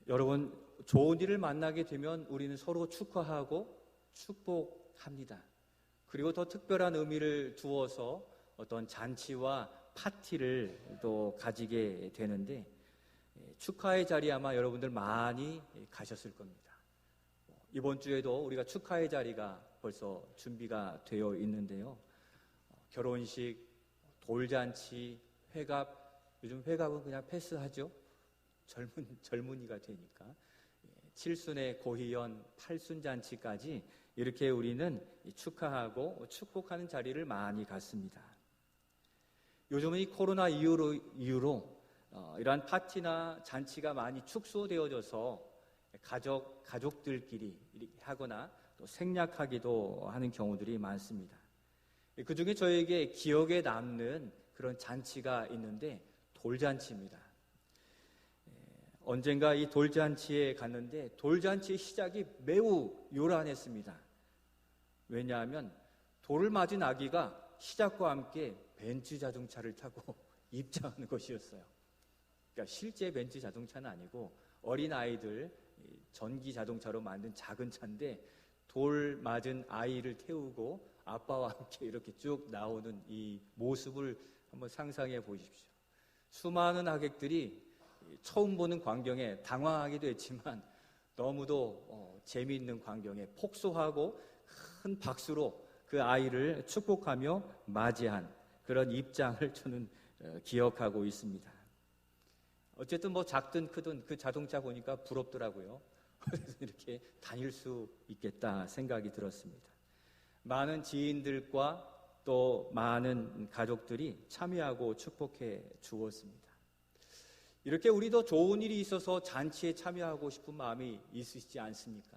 여러분, 좋은 일을 만나게 되면 우리는 서로 축하하고 축복합니다. 그리고 더 특별한 의미를 두어서 어떤 잔치와 파티를 또 가지게 되는데, 축하의 자리 아마 여러분들 많이 가셨을 겁니다. 이번 주에도 우리가 축하의 자리가 벌써 준비가 되어 있는데요. 결혼식, 돌잔치, 회갑, 요즘 회갑은 그냥 패스하죠. 젊은이가 되니까. 칠순의 고희연, 팔순잔치까지 이렇게 우리는 축하하고 축복하는 자리를 많이 갖습니다. 요즘은 이 코로나 이후로 이러한 파티나 잔치가 많이 축소되어져서 가족들끼리 하거나 또 생략하기도 하는 경우들이 많습니다. 그 중에 저에게 기억에 남는 그런 잔치가 있는데 돌잔치입니다. 언젠가 이 돌잔치에 갔는데 돌잔치의 시작이 매우 요란했습니다. 왜냐하면 돌을 맞은 아기가 시작과 함께 벤츠 자동차를 타고 입장하는 것이었어요. 그러니까 실제 벤츠 자동차는 아니고 어린 아이들 전기 자동차로 만든 작은 차인데 돌 맞은 아이를 태우고 아빠와 함께 이렇게 쭉 나오는 이 모습을 한번 상상해 보십시오. 수많은 하객들이 처음 보는 광경에 당황하기도 했지만 너무도 재미있는 광경에 폭소하고 큰 박수로 그 아이를 축복하며 맞이한 그런 입장을 저는 기억하고 있습니다. 어쨌든 뭐 작든 크든 그 자동차 보니까 부럽더라고요. 그래서 이렇게 다닐 수 있겠다 생각이 들었습니다. 많은 지인들과 또 많은 가족들이 참여하고 축복해 주었습니다. 이렇게 우리도 좋은 일이 있어서 잔치에 참여하고 싶은 마음이 있으시지 않습니까?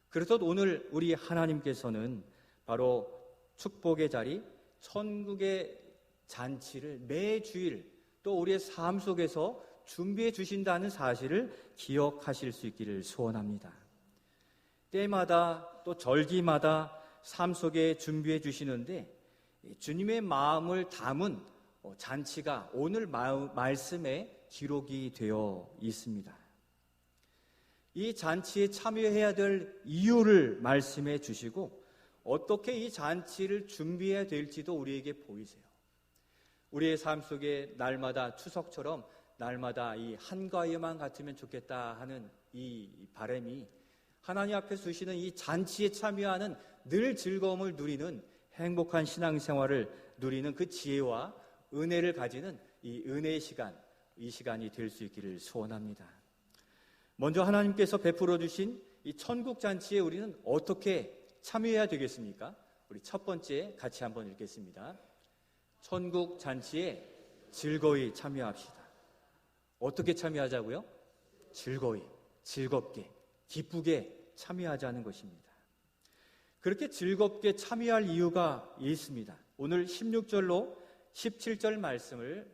그래서 오늘 우리 하나님께서는 바로 축복의 자리, 천국의 잔치를 매주일 또 우리의 삶 속에서 준비해 주신다는 사실을 기억하실 수 있기를 소원합니다. 때마다 또 절기마다 삶 속에 준비해 주시는데 주님의 마음을 담은 잔치가 오늘 말씀에 기록이 되어 있습니다. 이 잔치에 참여해야 될 이유를 말씀해 주시고 어떻게 이 잔치를 준비해야 될지도 우리에게 보이세요. 우리의 삶 속에 날마다 추석처럼 날마다 이 한가위만 같으면 좋겠다 하는 이 바람이 하나님 앞에서 주시는 이 잔치에 참여하는 늘 즐거움을 누리는 행복한 신앙생활을 누리는 그 지혜와 은혜를 가지는 이 은혜의 시간, 이 시간이 될 수 있기를 소원합니다. 먼저 하나님께서 베풀어 주신 이 천국 잔치에 우리는 어떻게 참여해야 되겠습니까? 우리 첫 번째 같이 한번 읽겠습니다. 천국 잔치에 즐거이 참여합시다. 어떻게 참여하자고요? 즐거이, 즐겁게, 기쁘게 참여하자는 것입니다. 그렇게 즐겁게 참여할 이유가 있습니다. 오늘 16절로 17절 말씀을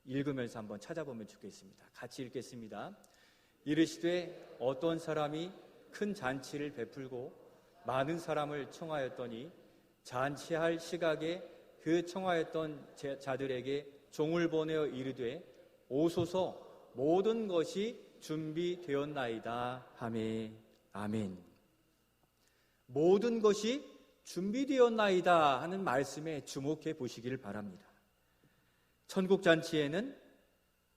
읽으면서 한번 찾아보면 좋겠습니다. 같이 읽겠습니다. 이르시되 어떤 사람이 큰 잔치를 베풀고 많은 사람을 청하였더니 잔치할 시각에 그 청하였던 자들에게 종을 보내어 이르되 오소서 모든 것이 준비되었나이다 하매 아멘. 모든 것이 준비되었나이다 하는 말씀에 주목해 보시기를 바랍니다. 천국 잔치에는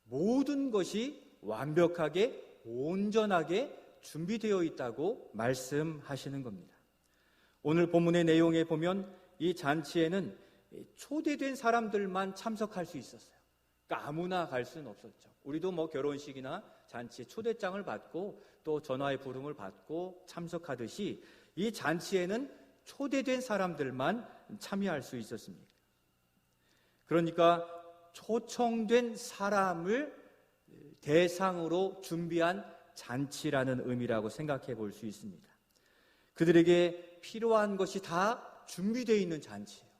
모든 것이 완벽하게 온전하게 준비되어 있다고 말씀하시는 겁니다. 오늘 본문의 내용에 보면 이 잔치에는 초대된 사람들만 참석할 수 있었어요. 그러니까 아무나 갈 수는 없었죠. 우리도 뭐 결혼식이나 잔치에 초대장을 받고 또 전화의 부름을 받고 참석하듯이 이 잔치에는 초대된 사람들만 참여할 수 있었습니다. 그러니까 초청된 사람을 대상으로 준비한 잔치라는 의미라고 생각해 볼 수 있습니다. 그들에게 필요한 것이 다 준비되어 있는 잔치예요.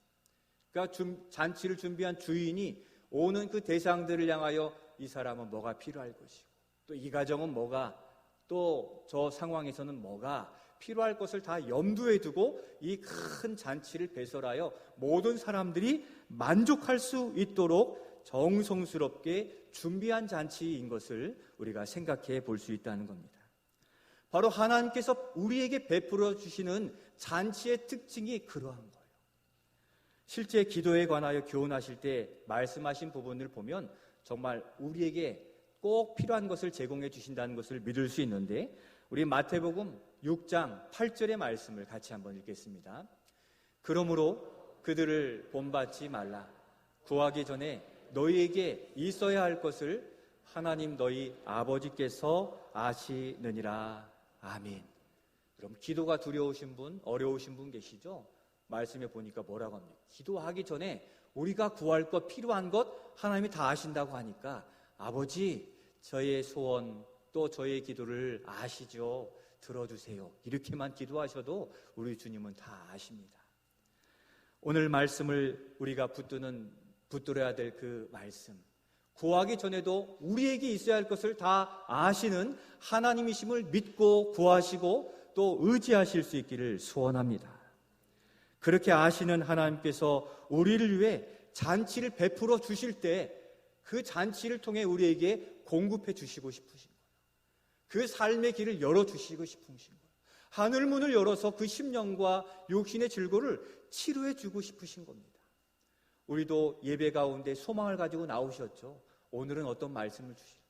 그러니까 잔치를 준비한 주인이 오는 그 대상들을 향하여 이 사람은 뭐가 필요할 것이고 또 이 가정은 뭐가 또 저 상황에서는 뭐가 필요할 것을 다 염두에 두고 이 큰 잔치를 배설하여 모든 사람들이 만족할 수 있도록 정성스럽게 준비한 잔치인 것을 우리가 생각해 볼 수 있다는 겁니다. 바로 하나님께서 우리에게 베풀어 주시는 잔치의 특징이 그러한 거예요. 실제 기도에 관하여 교훈하실 때 말씀하신 부분을 보면 정말 우리에게 꼭 필요한 것을 제공해 주신다는 것을 믿을 수 있는데, 우리 마태복음 6장 8절의 말씀을 같이 한번 읽겠습니다. 그러므로 그들을 본받지 말라. 구하기 전에 너희에게 있어야 할 것을 하나님 너희 아버지께서 아시느니라. 아멘. 그럼 기도가 두려우신 분, 어려우신 분 계시죠? 말씀에 보니까 뭐라고 합니까? 기도하기 전에 우리가 구할 것, 필요한 것 하나님이 다 아신다고 하니까 아버지, 저의 소원 또 저의 기도를 아시죠? 들어주세요. 이렇게만 기도하셔도 우리 주님은 다 아십니다. 오늘 말씀을 우리가 붙들어야 될 그 말씀, 구하기 전에도 우리에게 있어야 할 것을 다 아시는 하나님이심을 믿고 구하시고 또 의지하실 수 있기를 소원합니다. 그렇게 아시는 하나님께서 우리를 위해 잔치를 베풀어 주실 때 그 잔치를 통해 우리에게 공급해 주시고 싶으신 거예요. 그 삶의 길을 열어주시고 싶으신 거예요. 하늘문을 열어서 그 심령과 육신의 즐거움을 치료해 주고 싶으신 겁니다. 우리도 예배 가운데 소망을 가지고 나오셨죠. 오늘은 어떤 말씀을 주실까?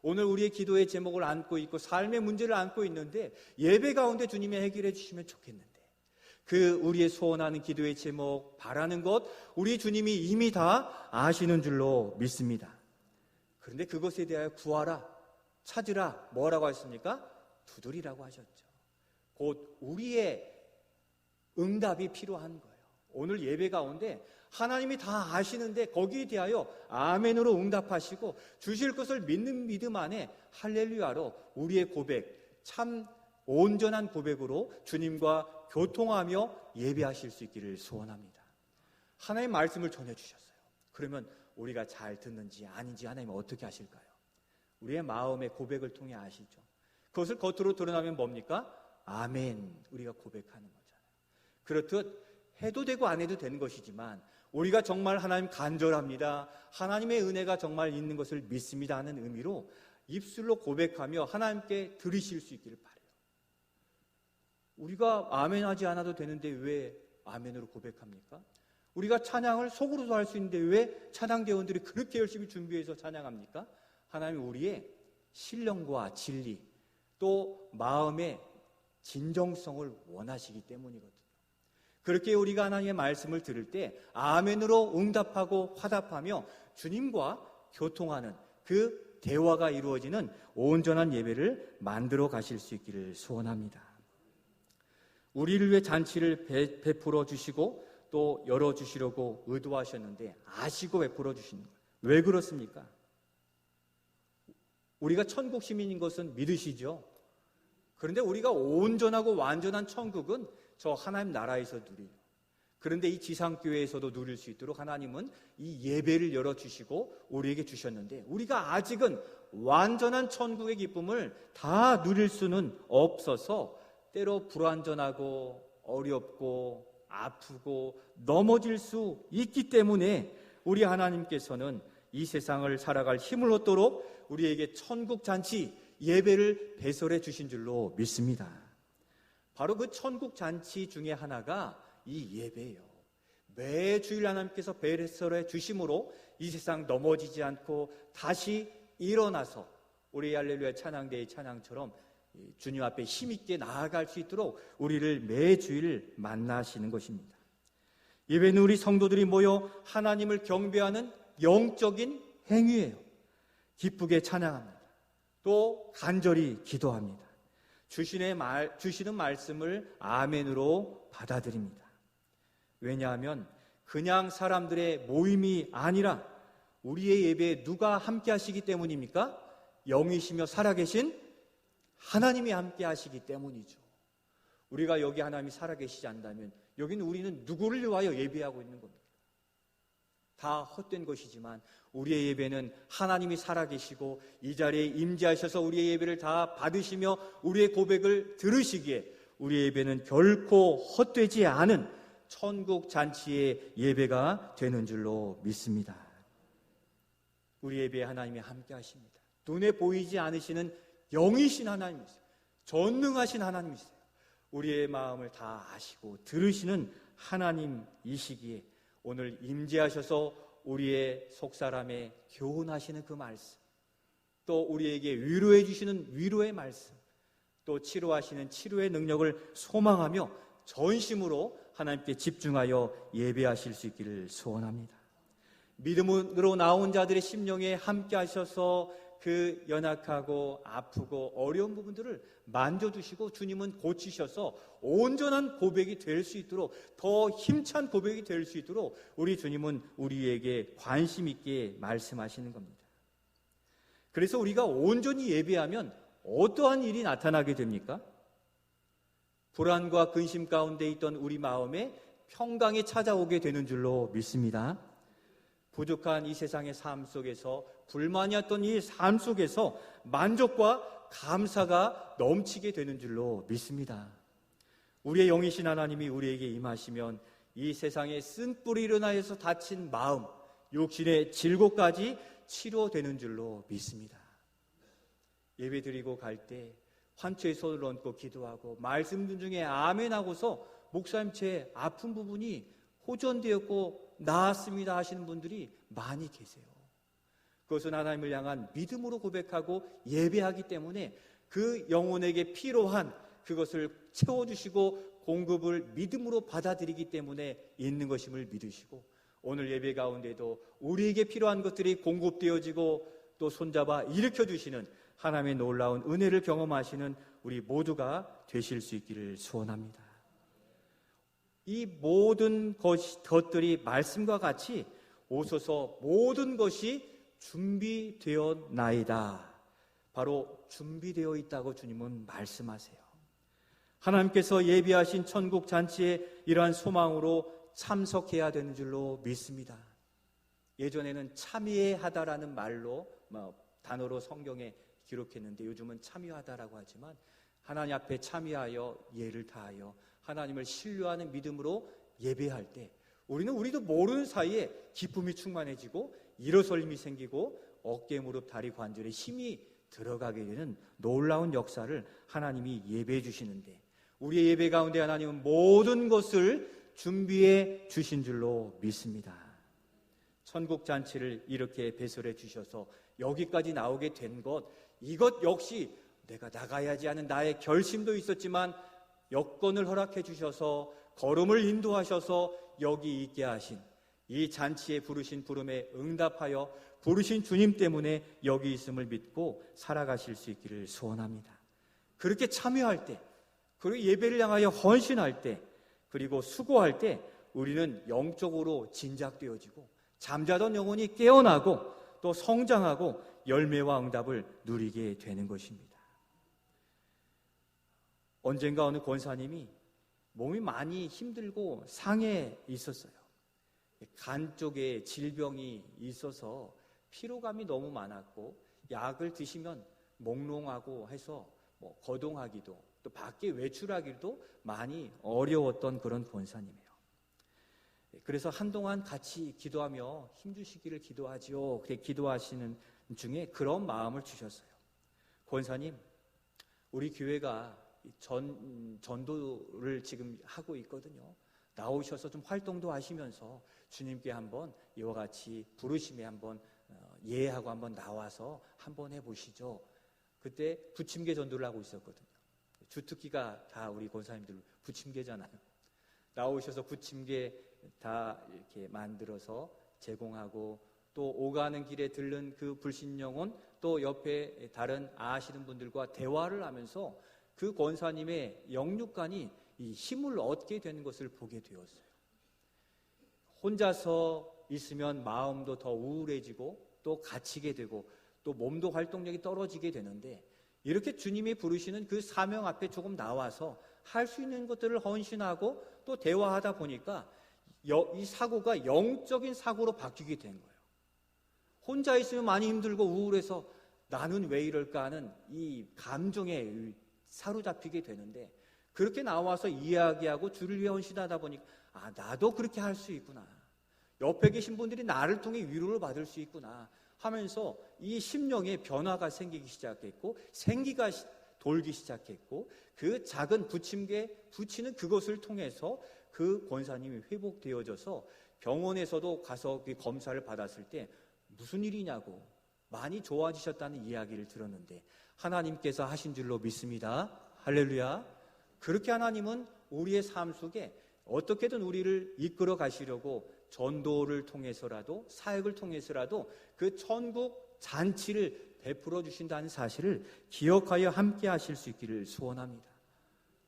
오늘 우리의 기도의 제목을 안고 있고 삶의 문제를 안고 있는데 예배 가운데 주님이 해결해 주시면 좋겠는데, 그 우리의 소원하는 기도의 제목, 바라는 것 우리 주님이 이미 다 아시는 줄로 믿습니다. 그런데 그것에 대하여 구하라, 찾으라, 뭐라고 하셨습니까? 두드리라고 하셨죠. 곧 우리의 응답이 필요한 거예요. 오늘 예배 가운데 하나님이 다 아시는데 거기에 대하여 아멘으로 응답하시고 주실 것을 믿는 믿음 안에 할렐루야로 우리의 고백, 참 온전한 고백으로 주님과 교통하며 예배하실 수 있기를 소원합니다. 하나님의 말씀을 전해주셨어요. 그러면 우리가 잘 듣는지 아닌지 하나님은 어떻게 하실까요? 우리의 마음의 고백을 통해 아시죠. 그것을 겉으로 드러나면 뭡니까? 아멘, 우리가 고백하는 거잖아요. 그렇듯 해도 되고 안 해도 되는 것이지만 우리가 정말 하나님 간절합니다, 하나님의 은혜가 정말 있는 것을 믿습니다 하는 의미로 입술로 고백하며 하나님께 드리실 수 있기를 바라요. 우리가 아멘 하지 않아도 되는데 왜 아멘으로 고백합니까? 우리가 찬양을 속으로도 할 수 있는데 왜 찬양대원들이 그렇게 열심히 준비해서 찬양합니까? 하나님은 우리의 신령과 진리 또 마음의 진정성을 원하시기 때문이거든요. 그렇게 우리가 하나님의 말씀을 들을 때 아멘으로 응답하고 화답하며 주님과 교통하는 그 대화가 이루어지는 온전한 예배를 만들어 가실 수 있기를 소원합니다. 우리를 위해 잔치를 베풀어 주시고 또 열어주시려고 의도하셨는데 아시고 베풀어 주시는 거예요. 왜 그렇습니까? 우리가 천국 시민인 것은 믿으시죠? 그런데 우리가 온전하고 완전한 천국은 저 하나님 나라에서 누려요. 그런데 이 지상교회에서도 누릴 수 있도록 하나님은 이 예배를 열어주시고 우리에게 주셨는데 우리가 아직은 완전한 천국의 기쁨을 다 누릴 수는 없어서 때로 불완전하고 어렵고 아프고 넘어질 수 있기 때문에 우리 하나님께서는 이 세상을 살아갈 힘을 얻도록 우리에게 천국 잔치 예배를 배설해 주신 줄로 믿습니다. 바로 그 천국 잔치 중에 하나가 이 예배예요. 매 주일 하나님께서 배설해 주심으로 이 세상 넘어지지 않고 다시 일어나서 우리 할렐루야 찬양대의 찬양처럼 주님 앞에 힘있게 나아갈 수 있도록 우리를 매주일 만나시는 것입니다. 예배는 우리 성도들이 모여 하나님을 경배하는 영적인 행위예요. 기쁘게 찬양합니다. 또 간절히 기도합니다. 주시는 말씀을 아멘으로 받아들입니다. 왜냐하면 그냥 사람들의 모임이 아니라 우리의 예배에 누가 함께 하시기 때문입니까? 영이시며 살아계신 하나님이 함께 하시기 때문이죠. 우리가 여기 하나님이 살아계시지 않다면 여기는 우리는 누구를 위하여 예배하고 있는 겁니까? 다 헛된 것이지만 우리의 예배는 하나님이 살아계시고 이 자리에 임재하셔서 우리의 예배를 다 받으시며 우리의 고백을 들으시기에 우리의 예배는 결코 헛되지 않은 천국 잔치의 예배가 되는 줄로 믿습니다. 우리 예배에 하나님이 함께 하십니다. 눈에 보이지 않으시는 영이신 하나님이세요. 전능하신 하나님이세요. 우리의 마음을 다 아시고 들으시는 하나님이시기에 오늘 임재하셔서 우리의 속사람에 교훈하시는 그 말씀, 또 우리에게 위로해 주시는 위로의 말씀, 또 치료하시는 치료의 능력을 소망하며 전심으로 하나님께 집중하여 예배하실 수 있기를 소원합니다. 믿음으로 나온 자들의 심령에 함께 하셔서 그 연약하고 아프고 어려운 부분들을 만져주시고 주님은 고치셔서 온전한 고백이 될 수 있도록, 더 힘찬 고백이 될 수 있도록 우리 주님은 우리에게 관심 있게 말씀하시는 겁니다. 그래서 우리가 온전히 예배하면 어떠한 일이 나타나게 됩니까? 불안과 근심 가운데 있던 우리 마음에 평강이 찾아오게 되는 줄로 믿습니다. 부족한 이 세상의 삶 속에서, 불만이었던 이 삶 속에서 만족과 감사가 넘치게 되는 줄로 믿습니다. 우리의 영이신 하나님이 우리에게 임하시면 이 세상의 쓴뿌리로 인하여서 다친 마음, 육신의 질고까지 치료되는 줄로 믿습니다. 예배 드리고 갈 때 환초에 손을 얹고 기도하고 말씀 중에 아멘 하고서 목사님 제 아픈 부분이 호전되었고 나았습니다 하시는 분들이 많이 계세요. 그것은 하나님을 향한 믿음으로 고백하고 예배하기 때문에 그 영혼에게 필요한 그것을 채워주시고 공급을 믿음으로 받아들이기 때문에 있는 것임을 믿으시고, 오늘 예배 가운데도 우리에게 필요한 것들이 공급되어지고 또 손잡아 일으켜주시는 하나님의 놀라운 은혜를 경험하시는 우리 모두가 되실 수 있기를 소원합니다. 이 모든 것들이 말씀과 같이 오소서 모든 것이 준비되었나이다. 바로 준비되어 있다고 주님은 말씀하세요. 하나님께서 예비하신 천국 잔치에 이러한 소망으로 참석해야 되는 줄로 믿습니다. 예전에는 참여하다라는 말로 단어로 성경에 기록했는데 요즘은 참여하다라고 하지만, 하나님 앞에 참여하여 예를 다하여 하나님을 신뢰하는 믿음으로 예배할 때 우리도 모르는 사이에 기쁨이 충만해지고 일어설림이 생기고 어깨, 무릎, 다리 관절에 힘이 들어가게 되는 놀라운 역사를 하나님이 예배해 주시는데, 우리의 예배 가운데 하나님은 모든 것을 준비해 주신 줄로 믿습니다. 천국 잔치를 이렇게 배설해 주셔서 여기까지 나오게 된 것, 이것 역시 내가 나가야지 하는 나의 결심도 있었지만 여건을 허락해 주셔서 걸음을 인도하셔서 여기 있게 하신, 이 잔치에 부르신 부름에 응답하여 부르신 주님 때문에 여기 있음을 믿고 살아가실 수 있기를 소원합니다. 그렇게 참여할 때, 그리고 예배를 향하여 헌신할 때, 그리고 수고할 때 우리는 영적으로 진작되어지고 잠자던 영혼이 깨어나고 또 성장하고 열매와 응답을 누리게 되는 것입니다. 언젠가 어느 권사님이 몸이 많이 힘들고 상해 있었어요. 간 쪽에 질병이 있어서 피로감이 너무 많았고 약을 드시면 몽롱하고 해서 거동하기도 또 밖에 외출하기도 많이 어려웠던 그런 권사님이에요. 그래서 한동안 같이 기도하며 힘주시기를 기도하지요. 그렇게 기도하시는 중에 그런 마음을 주셨어요. 권사님, 우리 교회가 전도를 지금 하고 있거든요. 나오셔서 좀 활동도 하시면서 주님께 한번 이와 같이 부르심에 한번 예하고 한번 나와서 한번 해보시죠. 그때 부침개 전도를 하고 있었거든요. 주특기가 다 우리 권사님들 부침개잖아요. 나오셔서 부침개 다 이렇게 만들어서 제공하고, 또 오가는 길에 들른 그 불신영혼, 또 옆에 다른 아시는 분들과 대화를 하면서 그 권사님의 영육간이 이 힘을 얻게 되는 것을 보게 되었어요. 혼자서 있으면 마음도 더 우울해지고 또 갇히게 되고 또 몸도 활동력이 떨어지게 되는데, 이렇게 주님이 부르시는 그 사명 앞에 조금 나와서 할 수 있는 것들을 헌신하고 또 대화하다 보니까 이 사고가 영적인 사고로 바뀌게 된 거예요. 혼자 있으면 많이 힘들고 우울해서 나는 왜 이럴까 하는 이 감정에 사로잡히게 되는데, 그렇게 나와서 이야기하고 주를 위해 헌신하다 보니까 나도 그렇게 할 수 있구나. 옆에 계신 분들이 나를 통해 위로를 받을 수 있구나. 하면서 이 심령에 변화가 생기기 시작했고 생기가 돌기 시작했고 그 작은 붙이는 그것을 통해서 그 권사님이 회복되어져서 병원에서도 가서 그 검사를 받았을 때 무슨 일이냐고 많이 좋아지셨다는 이야기를 들었는데 하나님께서 하신 줄로 믿습니다. 할렐루야. 그렇게 하나님은 우리의 삶 속에 어떻게든 우리를 이끌어 가시려고 전도를 통해서라도 사역을 통해서라도 그 천국 잔치를 베풀어 주신다는 사실을 기억하여 함께 하실 수 있기를 소원합니다.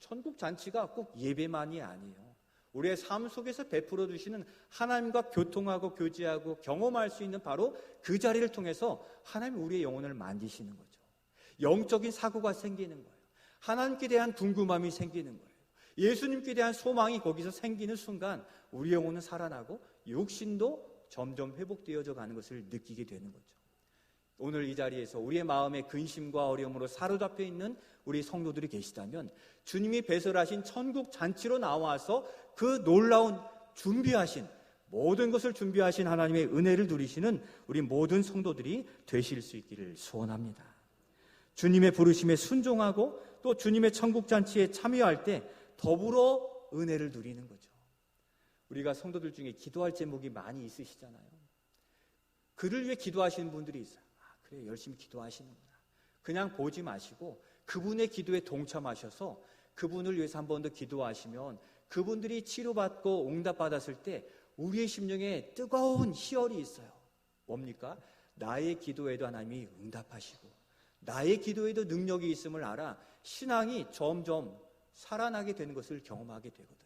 천국 잔치가 꼭 예배만이 아니에요. 우리의 삶 속에서 베풀어 주시는 하나님과 교통하고 교제하고 경험할 수 있는 바로 그 자리를 통해서 하나님이 우리의 영혼을 만지시는 거죠. 영적인 사고가 생기는 거예요. 하나님께 대한 궁금함이 생기는 거예요. 예수님께 대한 소망이 거기서 생기는 순간 우리 영혼은 살아나고 육신도 점점 회복되어져 가는 것을 느끼게 되는 거죠. 오늘 이 자리에서 우리의 마음의 근심과 어려움으로 사로잡혀 있는 우리 성도들이 계시다면 주님이 배설하신 천국 잔치로 나와서 그 놀라운 준비하신 모든 것을 준비하신 하나님의 은혜를 누리시는 우리 모든 성도들이 되실 수 있기를 소원합니다. 주님의 부르심에 순종하고 또 주님의 천국 잔치에 참여할 때 더불어 은혜를 누리는 거죠. 우리가 성도들 중에 기도할 제목이 많이 있으시잖아요. 그를 위해 기도하시는 분들이 있어요. 그래, 열심히 기도하시는구나. 그냥 보지 마시고 그분의 기도에 동참하셔서 그분을 위해서 한 번 더 기도하시면 그분들이 치료받고 응답받았을 때 우리의 심령에 뜨거운 희열이 있어요. 뭡니까? 나의 기도에도 하나님이 응답하시고 나의 기도에도 능력이 있음을 알아 신앙이 점점 살아나게 되는 것을 경험하게 되거든요.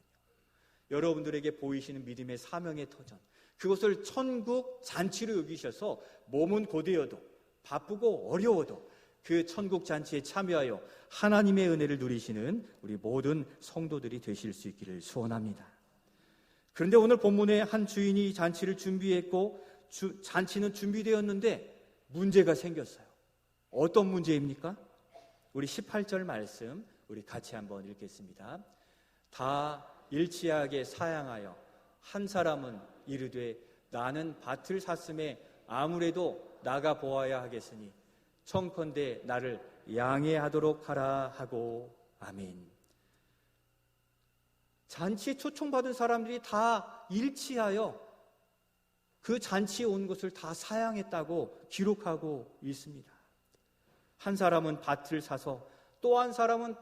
여러분들에게 보이시는 믿음의 사명의 터전, 그것을 천국 잔치로 여기셔서 몸은 고되어도 바쁘고 어려워도 그 천국 잔치에 참여하여 하나님의 은혜를 누리시는 우리 모든 성도들이 되실 수 있기를 소원합니다. 그런데 오늘 본문에 한 주인이 잔치를 준비했고 잔치는 준비되었는데 문제가 생겼어요. 어떤 문제입니까? 우리 18절 말씀 우리 같이 한번 읽겠습니다. 다 일치하게 사양하여 한 사람은 이르되 나는 밭을 샀음에 아무래도 나가 보아야 하겠으니 청컨대 나를 양해하도록 하라 하고 아멘. 잔치에 초청받은 사람들이 다 일치하여 그 잔치에 온 것을 다 사양했다고 기록하고 있습니다. 한 사람은 밭을 사서 또 한 사람은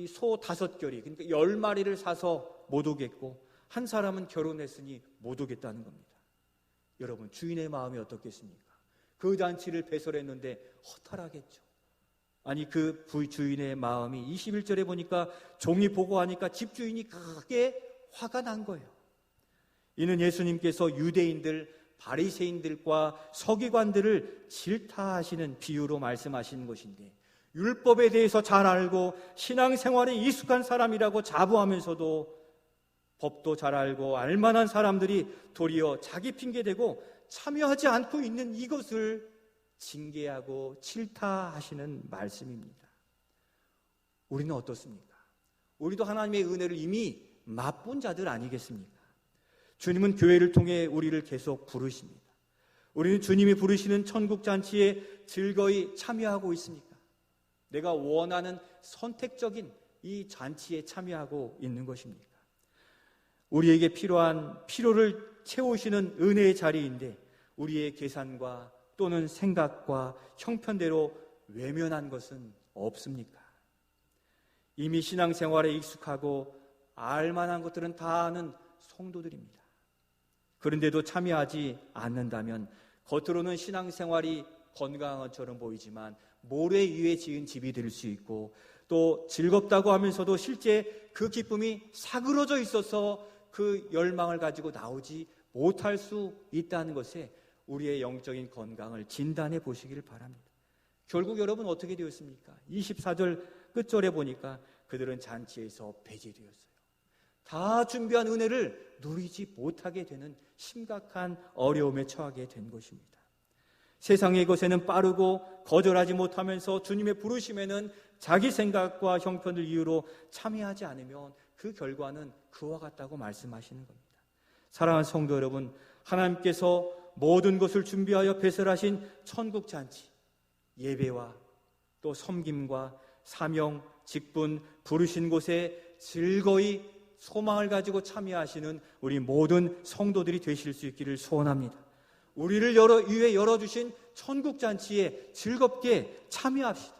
소 5결이 그러니까 10마리를 사서 못 오겠고 한 사람은 결혼했으니 못 오겠다는 겁니다. 여러분 주인의 마음이 어떻겠습니까? 그 잔치를 배설했는데 허탈하겠죠. 아니 그 주인의 마음이 21절에 보니까 종이 보고하니까 집주인이 크게 화가 난 거예요. 이는 예수님께서 유대인들 바리새인들과 서기관들을 질타하시는 비유로 말씀하시는 것인데 율법에 대해서 잘 알고 신앙생활에 익숙한 사람이라고 자부하면서도 법도 잘 알고 알만한 사람들이 도리어 자기 핑계대고 참여하지 않고 있는 이것을 징계하고 질타하시는 말씀입니다. 우리는 어떻습니까? 우리도 하나님의 은혜를 이미 맛본 자들 아니겠습니까? 주님은 교회를 통해 우리를 계속 부르십니다. 우리는 주님이 부르시는 천국잔치에 즐거이 참여하고 있습니까? 내가 원하는 선택적인 이 잔치에 참여하고 있는 것입니까? 우리에게 필요한 필요를 채우시는 은혜의 자리인데 우리의 계산과 또는 생각과 형편대로 외면한 것은 없습니까? 이미 신앙생활에 익숙하고 알만한 것들은 다 아는 성도들입니다. 그런데도 참여하지 않는다면 겉으로는 신앙생활이 건강한 것처럼 보이지만 모래 위에 지은 집이 될 수 있고 또 즐겁다고 하면서도 실제 그 기쁨이 사그러져 있어서 그 열망을 가지고 나오지 못할 수 있다는 것에 우리의 영적인 건강을 진단해 보시기를 바랍니다. 결국 여러분 어떻게 되었습니까? 24절 끝절에 보니까 그들은 잔치에서 배제되었어요. 다 준비한 은혜를 누리지 못하게 되는 심각한 어려움에 처하게 된 것입니다. 세상의 것에는 빠르고 거절하지 못하면서 주님의 부르심에는 자기 생각과 형편을 이유로 참여하지 않으면 그 결과는 그와 같다고 말씀하시는 겁니다. 사랑하는 성도 여러분, 하나님께서 모든 것을 준비하여 배설하신 천국 잔치, 예배와 또 섬김과 사명, 직분, 부르신 곳에 즐거이 소망을 가지고 참여하시는 우리 모든 성도들이 되실 수 있기를 소원합니다. 우리를 위해 열어주신 천국 잔치에 즐겁게 참여합시다.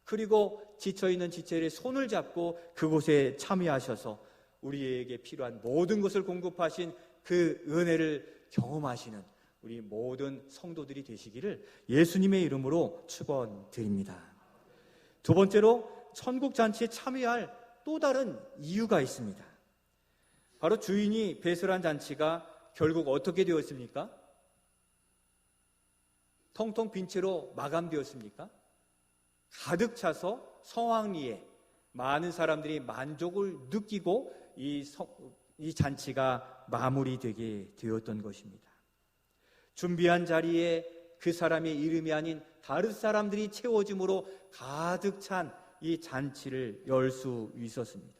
그리고 지쳐있는 지체의 손을 잡고 그곳에 참여하셔서 우리에게 필요한 모든 것을 공급하신 그 은혜를 경험하시는 우리 모든 성도들이 되시기를 예수님의 이름으로 축원드립니다. 두 번째로 천국 잔치에 참여할 또 다른 이유가 있습니다. 바로 주인이 배설한 잔치가 결국 어떻게 되었습니까? 텅텅 빈 채로 마감되었습니까? 가득 차서 성황리에 많은 사람들이 만족을 느끼고 이 잔치가 마무리되게 되었던 것입니다. 준비한 자리에 그 사람의 이름이 아닌 다른 사람들이 채워짐으로 가득 찬 이 잔치를 열 수 있었습니다.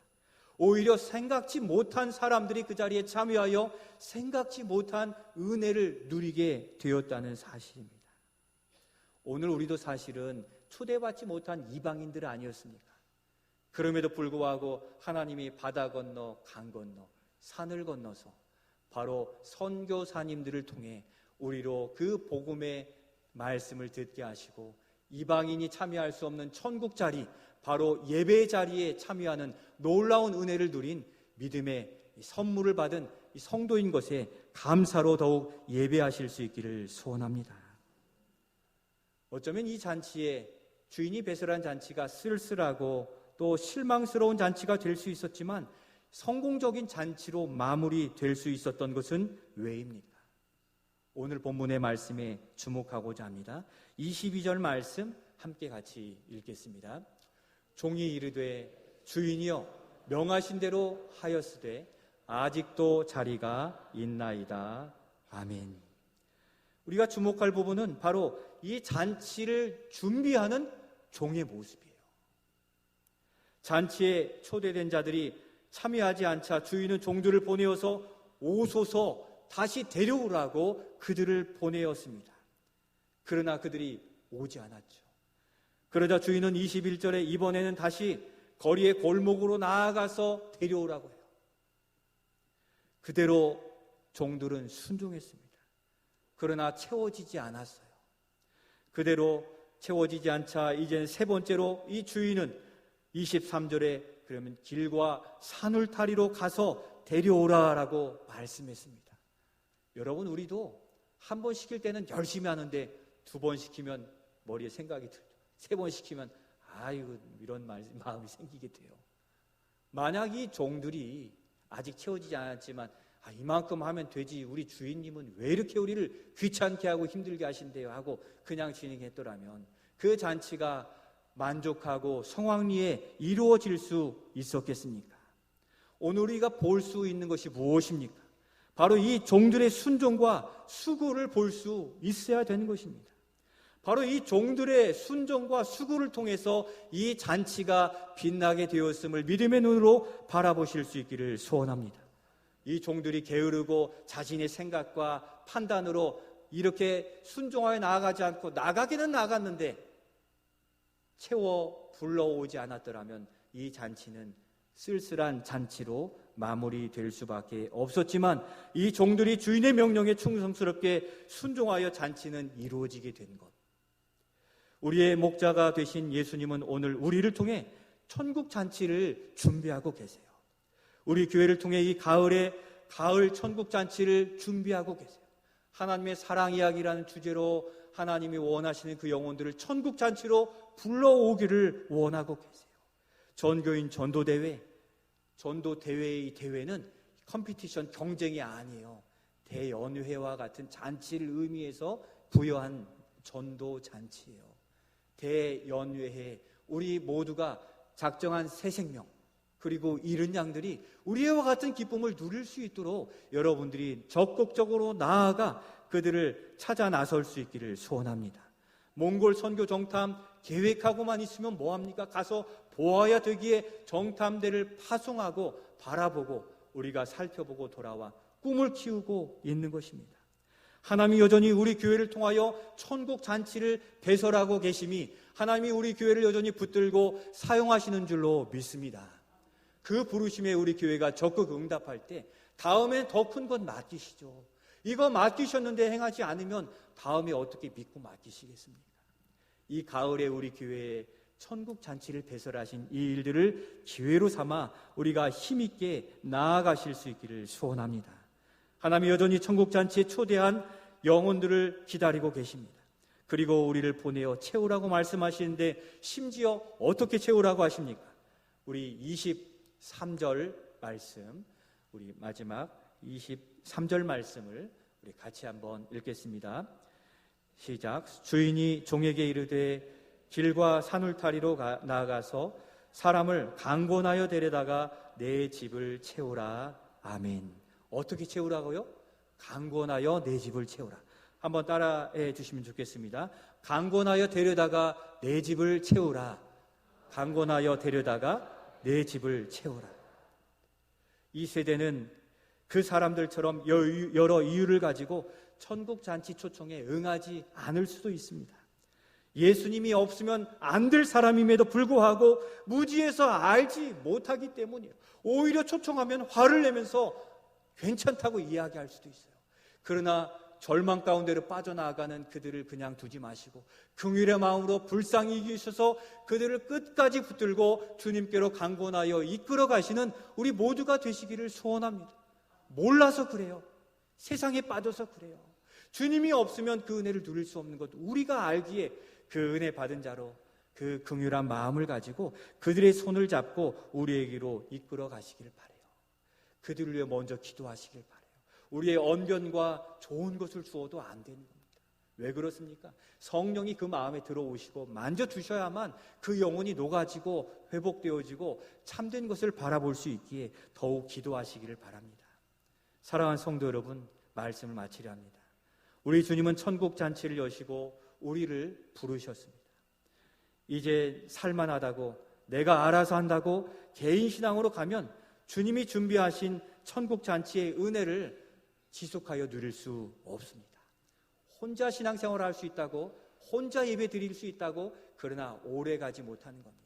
오히려 생각지 못한 사람들이 그 자리에 참여하여 생각지 못한 은혜를 누리게 되었다는 사실입니다. 오늘 우리도 사실은 초대받지 못한 이방인들 아니었습니까? 그럼에도 불구하고 하나님이 바다 건너 강 건너 산을 건너서 바로 선교사님들을 통해 우리로 그 복음의 말씀을 듣게 하시고 이방인이 참여할 수 없는 천국 자리, 바로 예배 자리에 참여하는 놀라운 은혜를 누린 믿음의 선물을 받은 이 성도인 것에 감사로 더욱 예배하실 수 있기를 소원합니다. 어쩌면 이 잔치에 주인이 배설한 잔치가 쓸쓸하고 또 실망스러운 잔치가 될 수 있었지만 성공적인 잔치로 마무리될 수 있었던 것은 왜입니까? 오늘 본문의 말씀에 주목하고자 합니다. 22절 말씀 함께 같이 읽겠습니다. 종이 이르되 주인이여 명하신 대로 하였으되 아직도 자리가 있나이다. 아멘. 우리가 주목할 부분은 바로 이 잔치를 준비하는 종의 모습이에요. 잔치에 초대된 자들이 참여하지 않자 주인은 종들을 보내어서 오소서 다시 데려오라고 그들을 보내었습니다. 그러나 그들이 오지 않았죠. 그러자 주인은 21절에 이번에는 다시 거리의 골목으로 나아가서 데려오라고 해요. 그대로 종들은 순종했습니다. 그러나 채워지지 않았어요. 그대로 채워지지 않자 이젠 세 번째로 이 주인은 23절에 그러면 길과 산울타리로 가서 데려오라라고 말씀했습니다. 여러분, 우리도 한 번 시킬 때는 열심히 하는데 두 번 시키면 머리에 생각이 들죠. 세 번 시키면 아이고 이런 마음이 생기게 돼요. 만약 이 종들이 아직 채워지지 않았지만 이만큼 하면 되지, 우리 주인님은 왜 이렇게 우리를 귀찮게 하고 힘들게 하신대요 하고 그냥 진행했더라면 그 잔치가 만족하고 성황리에 이루어질 수 있었겠습니까? 오늘 우리가 볼 수 있는 것이 무엇입니까? 바로 이 종들의 순종과 수고를 볼 수 있어야 되는 것입니다. 바로 이 종들의 순종과 수고를 통해서 이 잔치가 빛나게 되었음을 믿음의 눈으로 바라보실 수 있기를 소원합니다. 이 종들이 게으르고 자신의 생각과 판단으로 이렇게 순종하여 나아가지 않고 나가기는 나갔는데 채워 불러오지 않았더라면 이 잔치는 쓸쓸한 잔치로 마무리될 수밖에 없었지만 이 종들이 주인의 명령에 충성스럽게 순종하여 잔치는 이루어지게 된 것. 우리의 목자가 되신 예수님은 오늘 우리를 통해 천국 잔치를 준비하고 계세요. 우리 교회를 통해 이 가을 천국 잔치를 준비하고 계세요. 하나님의 사랑 이야기라는 주제로 하나님이 원하시는 그 영혼들을 천국 잔치로 불러오기를 원하고 계세요. 전교인 전도대회의 이 대회는 컴피티션 경쟁이 아니에요. 대연회와 같은 잔치를 의미해서 부여한 전도 잔치예요. 대연회에 우리 모두가 작정한 새 생명 그리고 잃은 양들이 우리와 같은 기쁨을 누릴 수 있도록 여러분들이 적극적으로 나아가 그들을 찾아 나설 수 있기를 소원합니다. 몽골 선교 정탐 계획하고만 있으면 뭐합니까? 가서 보아야 되기에 정탐대를 파송하고 바라보고 우리가 살펴보고 돌아와 꿈을 키우고 있는 것입니다. 하나님이 여전히 우리 교회를 통하여 천국 잔치를 배설하고 계심이 하나님이 우리 교회를 여전히 붙들고 사용하시는 줄로 믿습니다. 그 부르심에 우리 교회가 적극 응답할 때 다음엔 더 큰 건 맡기시죠. 이거 맡기셨는데 행하지 않으면 다음에 어떻게 믿고 맡기시겠습니까? 이 가을에 우리 교회에 천국 잔치를 배설하신 이 일들을 기회로 삼아 우리가 힘있게 나아가실 수 있기를 소원합니다. 하나님이 여전히 천국 잔치에 초대한 영혼들을 기다리고 계십니다. 그리고 우리를 보내어 채우라고 말씀하시는데 심지어 어떻게 채우라고 하십니까? 우리 23절 말씀, 우리 마지막 23절 말씀을 우리 같이 한번 읽겠습니다. 시작. 주인이 종에게 이르되 길과 산울타리로 나아가서 사람을 강권하여 데려다가 내 집을 채우라. 아멘. 어떻게 채우라고요? 강권하여 내 집을 채우라. 한번 따라해 주시면 좋겠습니다. 강권하여 데려다가 내 집을 채우라. 강권하여 데려다가 내 집을 채우라. 이 세대는 그 사람들처럼 여러 이유를 가지고 천국 잔치 초청에 응하지 않을 수도 있습니다. 예수님이 없으면 안 될 사람임에도 불구하고 무지해서 알지 못하기 때문이에요. 오히려 초청하면 화를 내면서 괜찮다고 이야기할 수도 있어요. 그러나 절망 가운데로 빠져나가는 그들을 그냥 두지 마시고 긍휼의 마음으로 불쌍히 여기셔서 그들을 끝까지 붙들고 주님께로 강권하여 이끌어 가시는 우리 모두가 되시기를 소원합니다. 몰라서 그래요. 세상에 빠져서 그래요. 주님이 없으면 그 은혜를 누릴 수 없는 것, 우리가 알기에 그 은혜 받은 자로 그 긍휼한 마음을 가지고 그들의 손을 잡고 우리에게로 이끌어 가시길 바라요. 그들을 위해 먼저 기도하시길 바라요. 우리의 언변과 좋은 것을 주어도 안 되는 겁니다. 왜 그렇습니까? 성령이 그 마음에 들어오시고 만져주셔야만 그 영혼이 녹아지고 회복되어지고 참된 것을 바라볼 수 있기에 더욱 기도하시기를 바랍니다. 사랑하는 성도 여러분, 말씀을 마치려 합니다. 우리 주님은 천국 잔치를 여시고 우리를 부르셨습니다. 이제 살만하다고 내가 알아서 한다고 개인 신앙으로 가면 주님이 준비하신 천국 잔치의 은혜를 지속하여 누릴 수 없습니다. 혼자 신앙생활을 할 수 있다고, 혼자 예배 드릴 수 있다고, 그러나 오래 가지 못하는 겁니다.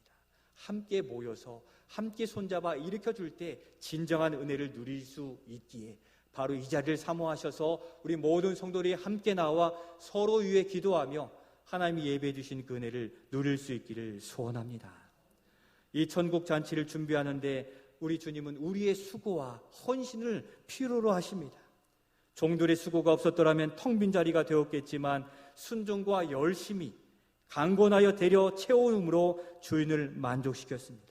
함께 모여서 함께 손잡아 일으켜 줄 때 진정한 은혜를 누릴 수 있기에 바로 이 자리를 사모하셔서 우리 모든 성도들이 함께 나와 서로 위해 기도하며 하나님이 예배해 주신 그 은혜를 누릴 수 있기를 소원합니다. 이 천국 잔치를 준비하는데 우리 주님은 우리의 수고와 헌신을 필요로 하십니다. 종들의 수고가 없었더라면 텅 빈 자리가 되었겠지만 순종과 열심히 강권하여 데려 채움으로 주인을 만족시켰습니다.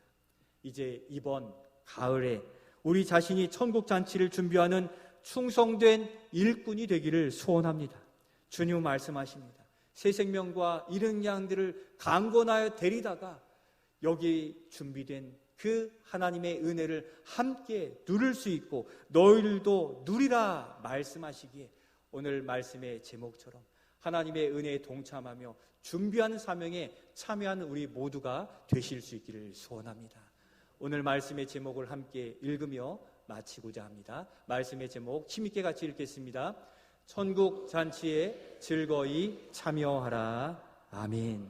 이제 이번 가을에 우리 자신이 천국 잔치를 준비하는 충성된 일꾼이 되기를 소원합니다. 주님은 말씀하십니다. 새 생명과 이른 양들을 강권하여 데리다가 여기 준비된 그 하나님의 은혜를 함께 누릴 수 있고 너희들도 누리라 말씀하시기에 오늘 말씀의 제목처럼 하나님의 은혜에 동참하며 준비하는 사명에 참여하는 우리 모두가 되실 수 있기를 소원합니다. 오늘 말씀의 제목을 함께 읽으며 마치고자 합니다. 말씀의 제목 힘있게 같이 읽겠습니다. 천국 잔치에 즐거이 참여하라. 아멘.